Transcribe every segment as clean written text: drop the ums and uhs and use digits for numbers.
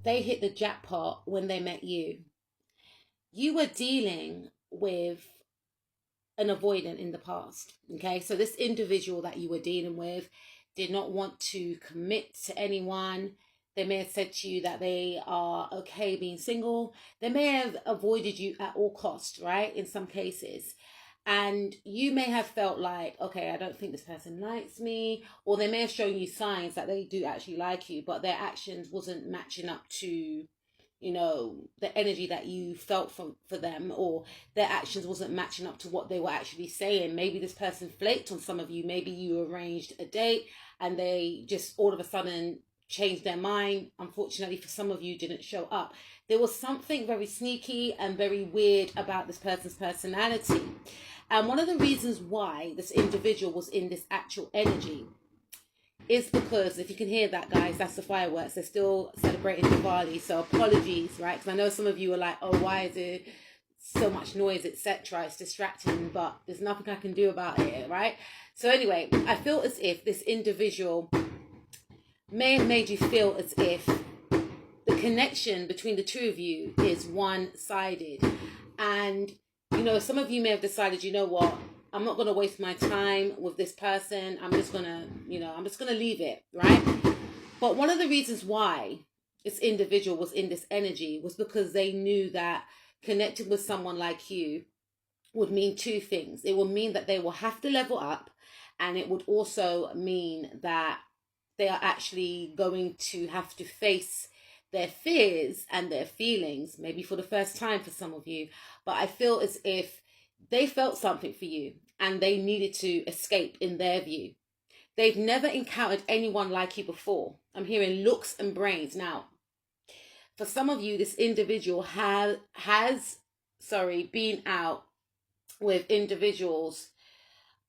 they hit the jackpot when they met you. You were dealing with an avoidant in the past. Okay, so this individual that you were dealing with did not want to commit to anyone. They may have said to you that they are okay being single. They may have avoided you at all costs, right? In some cases. And you may have felt like, okay, I don't think this person likes me. Or they may have shown you signs that they do actually like you, but their actions wasn't matching up to, the energy that you felt for them, or their actions wasn't matching up to what they were actually saying. Maybe this person flaked on some of you. Maybe you arranged a date and they just all of a sudden changed their mind. Unfortunately for some of you, didn't show up. There was something very sneaky and very weird about this person's personality. And one of the reasons why this individual was in this actual energy is because, if you can hear that, guys, that's the fireworks. They're still celebrating Diwali, so apologies, right? Because I know some of you are like, oh, why is there so much noise, etc. It's distracting, but there's nothing I can do about it, right? So anyway, I feel as if this individual may have made you feel as if the connection between the two of you is one-sided. And, some of you may have decided, you know what? I'm not going to waste my time with this person. I'm just going to leave it, right? But one of the reasons why this individual was in this energy was because they knew that connecting with someone like you would mean two things. It would mean that they will have to level up, and it would also mean that they are actually going to have to face their fears and their feelings, maybe for the first time for some of you. But I feel as if they felt something for you and they needed to escape in their view. They've never encountered anyone like you before. I'm hearing looks and brains. Now, for some of you, this individual has been out with individuals.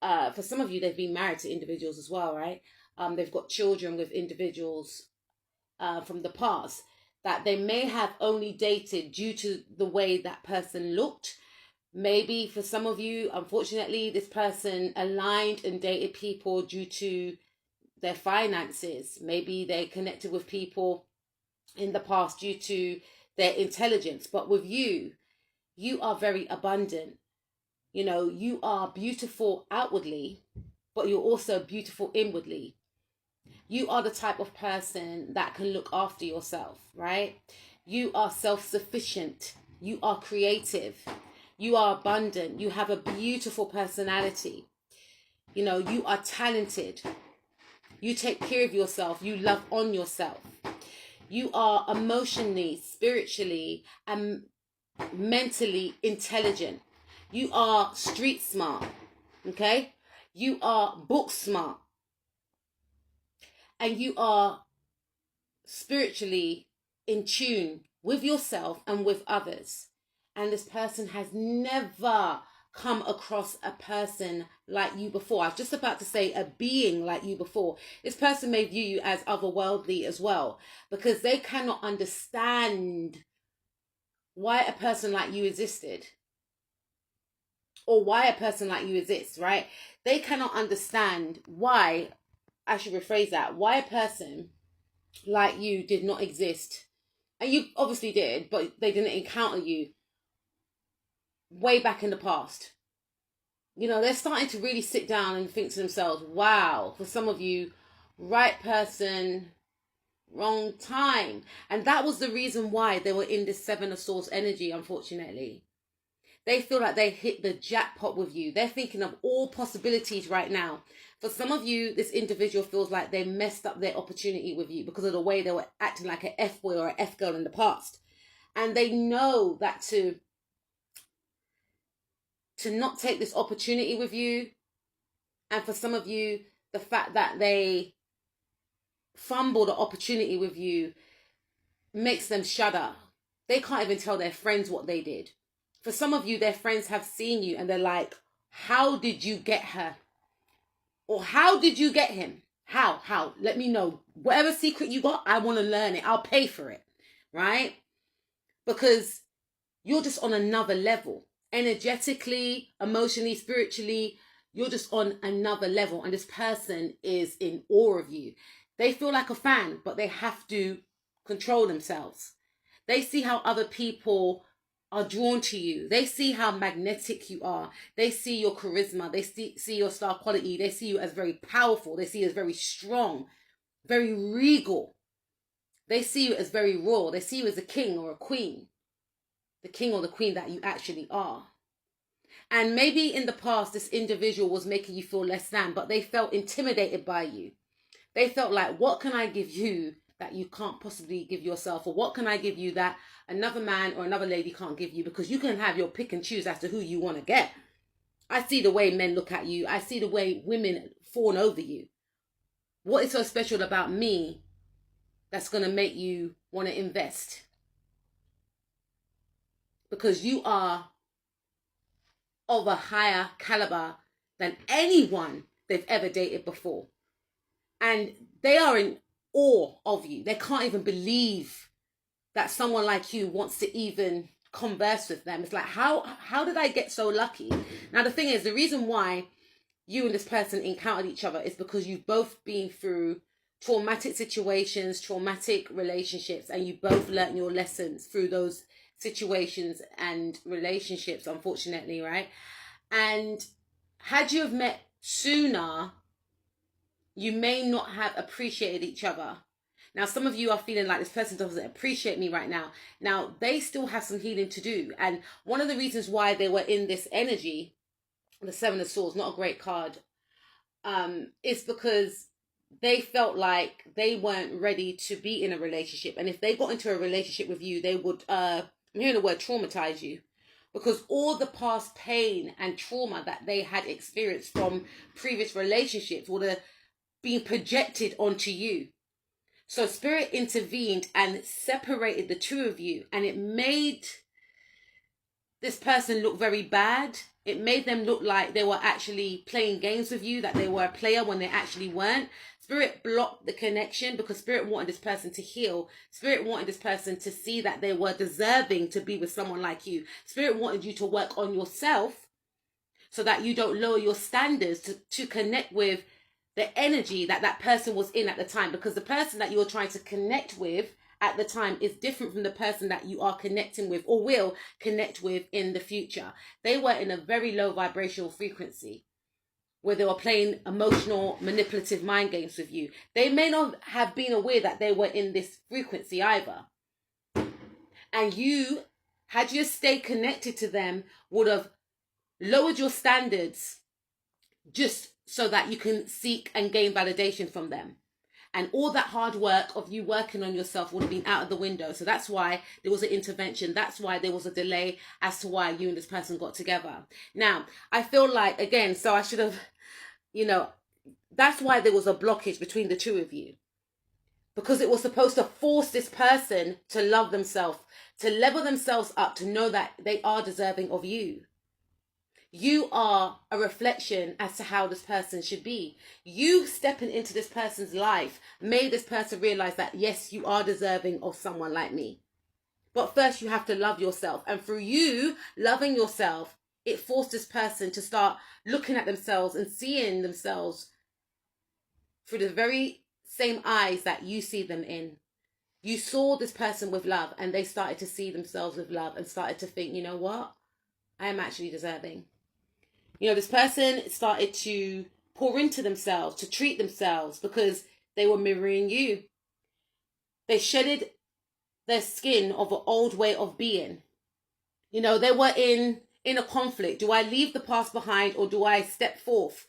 For some of you, they've been married to individuals as well, right? They've got children with individuals from the past that they may have only dated due to the way that person looked. Maybe for some of you, unfortunately, this person aligned and dated people due to their finances. Maybe they connected with people in the past due to their intelligence. But with you, you are very abundant. You are beautiful outwardly, but you're also beautiful inwardly. You are the type of person that can look after yourself, right? You are self-sufficient. You are creative. You are abundant. You have a beautiful personality. You are talented. You take care of yourself. You love on yourself. You are emotionally, spiritually, and mentally intelligent. You are street smart. Okay? You are book smart. And you are spiritually in tune with yourself and with others. And this person has never come across a person like you before. I was just about to say a being like you before. This person may view you as otherworldly as well, because they cannot understand why a person like you existed, or why a person like you exists, right? They cannot understand why, I should rephrase that, why a person like you did not exist. And you obviously did, but they didn't encounter you way back in the past. They're starting to really sit down and think to themselves, wow, for some of you, right person, wrong time. And that was the reason why they were in this Seven of Swords energy, unfortunately. They feel like they hit the jackpot with you. They're thinking of all possibilities right now. For some of you, this individual feels like they messed up their opportunity with you because of the way they were acting like an F-boy or an F-girl in the past. And they know that to not take this opportunity with you. And for some of you, the fact that they fumbled the opportunity with you makes them shudder. They can't even tell their friends what they did. For some of you, their friends have seen you and they're like, how did you get her? Or how did you get him? How? Let me know. Whatever secret you got, I want to learn it. I'll pay for it, right? Because you're just on another level. Energetically, emotionally, spiritually, you're just on another level. And this person is in awe of you. They feel like a fan, but they have to control themselves. They see how other people are drawn to you. They see how magnetic you are. They see your charisma. They see your star quality. They see you as very powerful. They see you as very strong, very regal. They see you as very royal. They see you as a king or a queen, the king or the queen that you actually are. And maybe in the past, this individual was making you feel less than, but they felt intimidated by you. They felt like, what can I give you that you can't possibly give yourself? Or what can I give you that another man or another lady can't give you? Because you can have your pick and choose as to who you want to get. I see the way men look at you. I see the way women fawn over you. What is so special about me that's going to make you want to invest? Because you are of a higher caliber than anyone they've ever dated before. And they are in awe of you. They can't even believe that someone like you wants to even converse with them. It's like, how did I get so lucky? Now, the thing is, the reason why you and this person encountered each other is because you've both been through traumatic situations, traumatic relationships, and you both learned your lessons through those situations and relationships, unfortunately, right? And had you have met sooner, you may not have appreciated each other. Now, some of you are feeling like this person doesn't appreciate me right now. Now, they still have some healing to do. And one of the reasons why they were in this energy, the Seven of Swords, not a great card, is because they felt like they weren't ready to be in a relationship. And if they got into a relationship with you, they would, I'm hearing the word traumatize you. Because all the past pain and trauma that they had experienced from previous relationships would have been projected onto you. So Spirit intervened and separated the two of you, and it made this person look very bad. It made them look like they were actually playing games with you, that they were a player when they actually weren't. Spirit blocked the connection because Spirit wanted this person to heal. Spirit wanted this person to see that they were deserving to be with someone like you. Spirit wanted you to work on yourself so that you don't lower your standards to connect with the energy that that person was in at the time, because the person that you're trying to connect with at the time is different from the person that you are connecting with or will connect with in the future. They were in a very low vibrational frequency where they were playing emotional, manipulative mind games with you. They may not have been aware that they were in this frequency either. And you, had you stayed connected to them, would have lowered your standards just so that you can seek and gain validation from them. And all that hard work of you working on yourself would have been out of the window. So that's why there was an intervention. That's why there was a delay as to why you and this person got together. Now, I feel like, again, so I should have, that's why there was a blockage between the two of you. Because it was supposed to force this person to love themselves, to level themselves up, to know that they are deserving of you. You are a reflection as to how this person should be. You stepping into this person's life made this person realize that, yes, you are deserving of someone like me. But first you have to love yourself. And through you loving yourself, it forced this person to start looking at themselves and seeing themselves through the very same eyes that you see them in. You saw this person with love, and they started to see themselves with love and started to think, you know what? I am actually deserving. This person started to pour into themselves, to treat themselves, because they were mirroring you. They shedded their skin of an old way of being. They were in a conflict. Do I leave the past behind, or do I step forth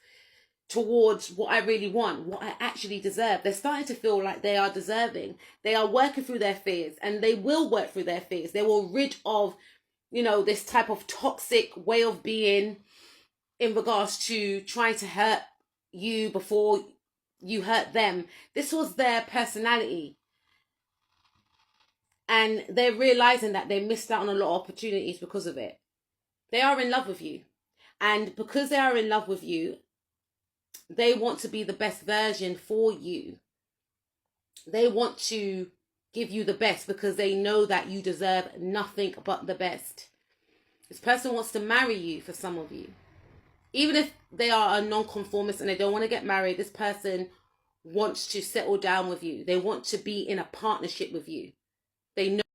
towards what I really want, what I actually deserve? They're starting to feel like they are deserving. They are working through their fears, and they will work through their fears. They will rid of, this type of toxic way of being, in regards to trying to hurt you before you hurt them. This was their personality. And they're realizing that they missed out on a lot of opportunities because of it. They are in love with you. And because they are in love with you, they want to be the best version for you. They want to give you the best because they know that you deserve nothing but the best. This person wants to marry you, for some of you. Even if they are a non-conformist and they don't want to get married, this person wants to settle down with you. They want to be in a partnership with you. They know